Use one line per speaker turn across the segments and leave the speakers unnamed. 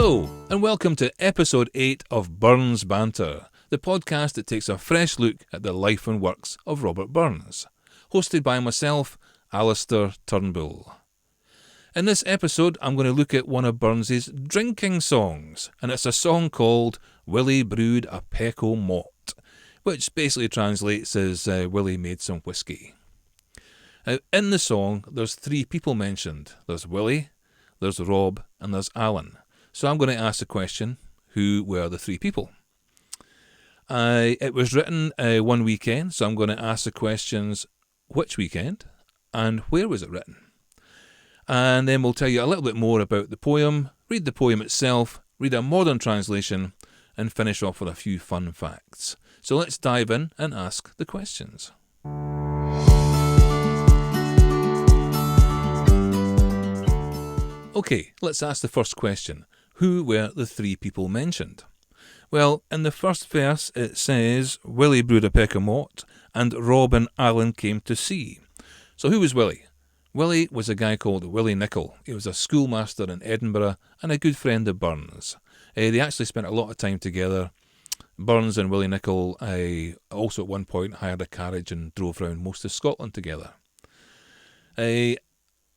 Hello, and welcome to episode 8 of Burns Banter, the podcast that takes a fresh look at the life and works of Robert Burns, hosted by myself, Alistair Turnbull. In this episode, I'm going to look at one of Burns's drinking songs, and it's a song called Willie Brew'd a Peck O Maut, which basically translates as Willie made some whiskey. In the song, there's 3 people mentioned. There's Willie, there's Rob, and there's Allan. So I'm going to ask the question, who were the 3 people? It was written one weekend, so I'm going to ask the questions, which weekend, and where was it written? And then we'll tell you a little bit more about the poem, read the poem itself, read a modern translation, and finish off with a few fun facts. So let's dive in and ask the questions. Okay, let's ask the first question. Who were the 3 people mentioned? Well, in the first verse it says, Willie brewed a peck o' malt, and Rob and Allan came to see. So who was Willie? Willie was a guy called Willie Nicol. He was a schoolmaster in Edinburgh and a good friend of Burns. They actually spent a lot of time together. Burns and Willie Nicol also at one point hired a carriage and drove around most of Scotland together.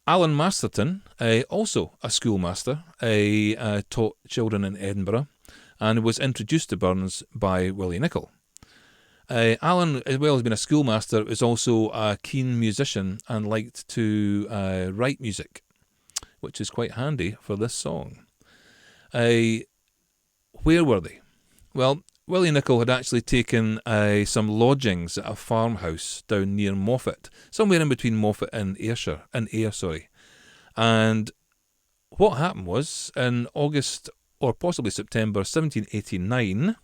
Allan Masterton, also a schoolmaster, taught children in Edinburgh and was introduced to Burns by Willie Nicol. Allan, as well as being a schoolmaster, was also a keen musician and liked to write music, which is quite handy for this song. Where were they? Well, Willie Nicol had actually taken some lodgings at a farmhouse down near Moffat, somewhere in between Moffat and Ayr. And what happened was, in August or possibly September 1789,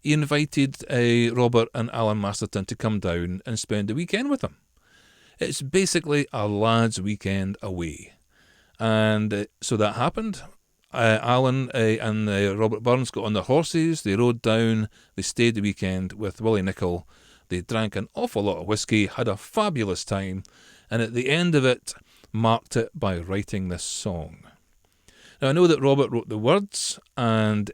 he invited Robert and Allan Masterton to come down and spend the weekend with him. It's basically a lad's weekend away. And so that happened. Allan and Robert Burns got on their horses, they rode down, they stayed the weekend with Willie Nicol, they drank an awful lot of whiskey, had a fabulous time, and at the end of it, marked it by writing this song. Now I know that Robert wrote the words, and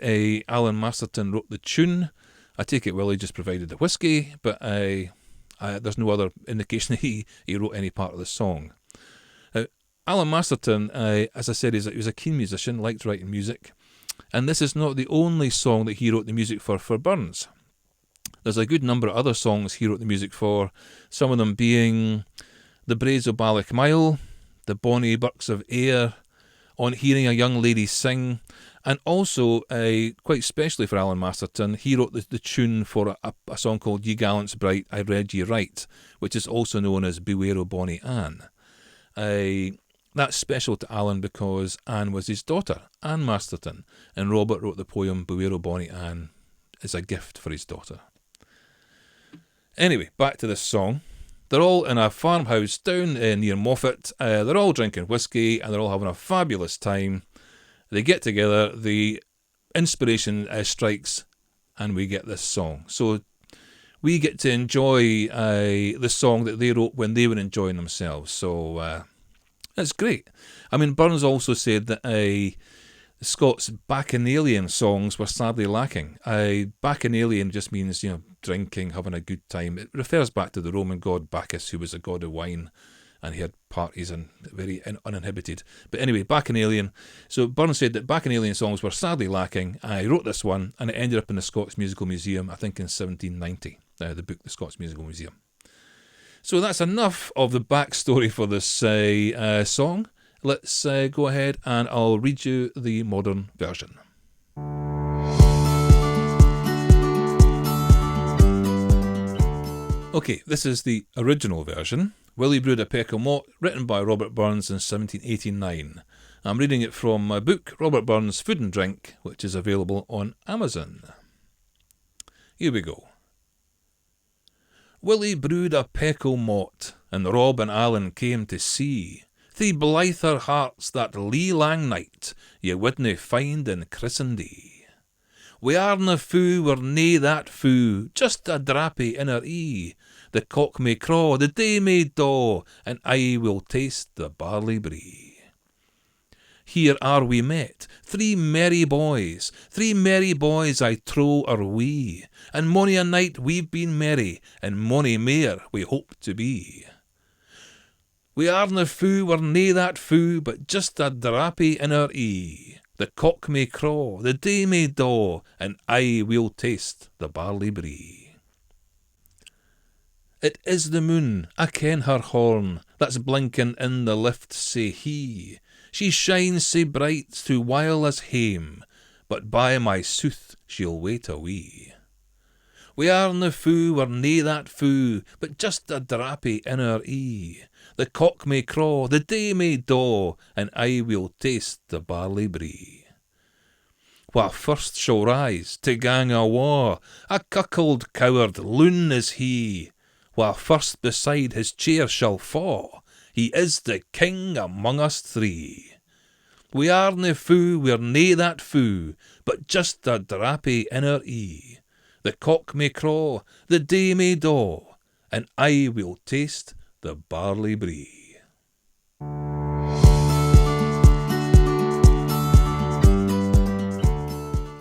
Allan Masterton wrote the tune. I take it Willie just provided the whiskey, but there's no other indication that he wrote any part of the song. Allan Masterton, as I said, he was a keen musician, liked writing music, and this is not the only song that he wrote the music for Burns. There's a good number of other songs he wrote the music for, some of them being The Braes o' Ballochmyle, The Bonnie Burks of Ayr, On Hearing a Young Lady Sing, and also, quite specially for Allan Masterton, he wrote the tune for a song called Ye Gallants Bright, I Read Ye Right, which is also known as Beware o' Bonnie Anne. That's special to Allan because Anne was his daughter, Ann Masterton, and Robert wrote the poem Beware o' Bonnie Anne as a gift for his daughter. Anyway, back to this song. They're all in a farmhouse down near Moffat. They're all drinking whiskey and they're all having a fabulous time. They get together, the inspiration strikes, and we get this song. So we get to enjoy the song that they wrote when they were enjoying themselves. So that's great. I mean, Burns also said that Scots' bacchanalian songs were sadly lacking. Bacchanalian just means, drinking, having a good time. It refers back to the Roman god Bacchus, who was a god of wine, and he had parties and very uninhibited. But anyway, bacchanalian. So Burns said that bacchanalian songs were sadly lacking. I wrote this one, and it ended up in the Scots Musical Museum, I think in 1790, the book, The Scots Musical Museum. So that's enough of the backstory for this song. Let's go ahead and I'll read you the modern version. Okay, this is the original version. Willie Brew'd a Peck O Maut, written by Robert Burns in 1789. I'm reading it from my book, Robert Burns' Food and Drink, which is available on Amazon. Here we go. Willie brewed a peck o' maut, and Rob and Allan came to see. Three blither hearts that lee lang night ye wouldna find in Christendie. We arena fou were nae that fou, just a drappy in our ee. The cock may craw, the day may daw, and I will taste the barley bree. Here are we met, three merry boys I trow are we, and mony a night we've been merry, and mony mair we hope to be. We arena fou, we're nae that fou, but just a drappie in our ee. The cock may craw, the day may daw, and aye we'll taste the barley bree. It is the moon, I ken her horn, that's blinking in the lift sae hie. She shines sae bright to while us hame, but by my sooth she'll wait a wee. We arena fou, we're nae that fou, but just a drappie in our ee. The cock may craw, the day may daw, and aye we'll taste the barley bree. Wha first shall rise to gang awa, a cuckold coward loon is he. Wha first beside his chair shall fa', he is the king among us three. We arena fou, we're nae that fou, but just a drappie in our ee. The cock may craw, the day may daw, and aye we'll taste the barley bree.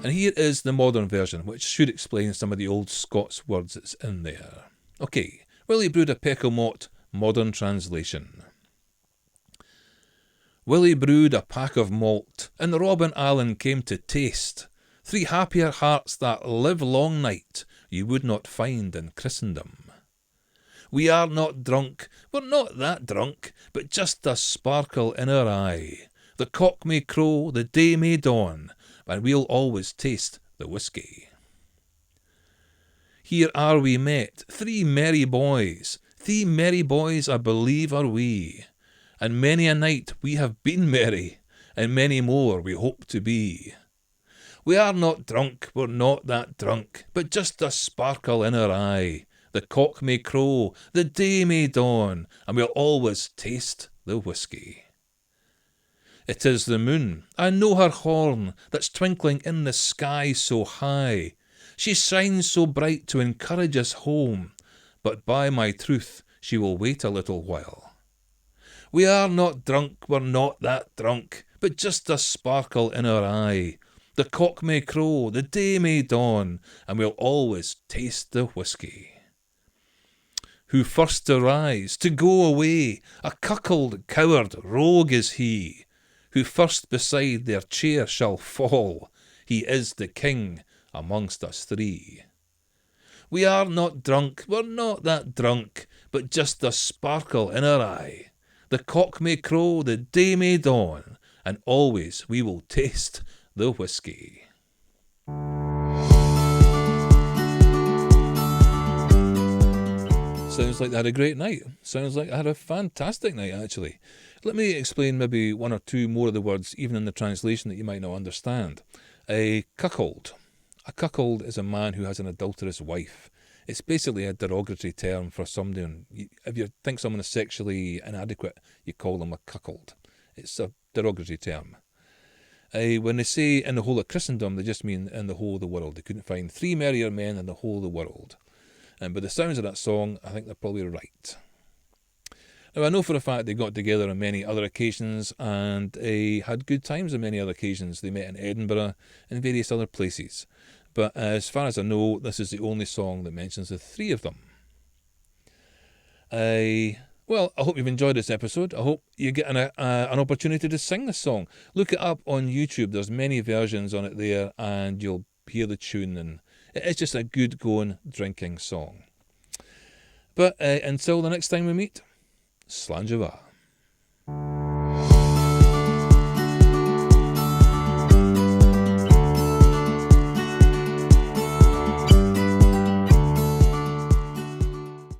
And here is the modern version, which should explain some of the old Scots words that's in there. Okay, Willie Brew'd a Peck O Maut, modern translation. Willie brewed a pack of malt, and Rob and Allan came to taste. Three happier hearts that live long night you would not find in Christendom. We are not drunk, we're not that drunk, but just a sparkle in our eye. The cock may crow, the day may dawn, and we'll always taste the whiskey. Here are we met, three merry boys I believe are we, and many a night we have been merry, and many more we hope to be. We are not drunk, we're not that drunk, but just a sparkle in our eye. The cock may crow, the day may dawn, and we'll always taste the whiskey. It is the moon, I know her horn, that's twinkling in the sky so high. She shines so bright to encourage us home, but by my truth she will wait a little while. We are not drunk, we're not that drunk, but just a sparkle in our eye. The cock may crow, the day may dawn, and we'll always taste the whiskey. Who first to rise, to go away, a cuckold coward rogue is he. Who first beside their chair shall fall, he is the king amongst us three. We are not drunk, we're not that drunk, but just a sparkle in our eye. The cock may crow, the day may dawn, and always we will taste the whiskey. Sounds like they had a great night. Sounds like I had a fantastic night, actually. Let me explain maybe one or two more of the words, even in the translation, that you might not understand. A cuckold. A cuckold is a man who has an adulterous wife. It's basically a derogatory term for somebody. If you think someone is sexually inadequate, you call them a cuckold. It's a derogatory term. When they say in the whole of Christendom, they just mean in the whole of the world. They couldn't find three merrier men in the whole of the world. And by the sounds of that song, I think they're probably right. Now, I know for a fact they got together on many other occasions and had good times on many other occasions. They met in Edinburgh and various other places. But as far as I know, this is the only song that mentions the three of them. Well, I hope you've enjoyed this episode. I hope you get an opportunity to sing this song. Look it up on YouTube. There's many versions on it there, and you'll hear the tune, and it's just a good going drinking song. But until the next time we meet, Slàinte mhath.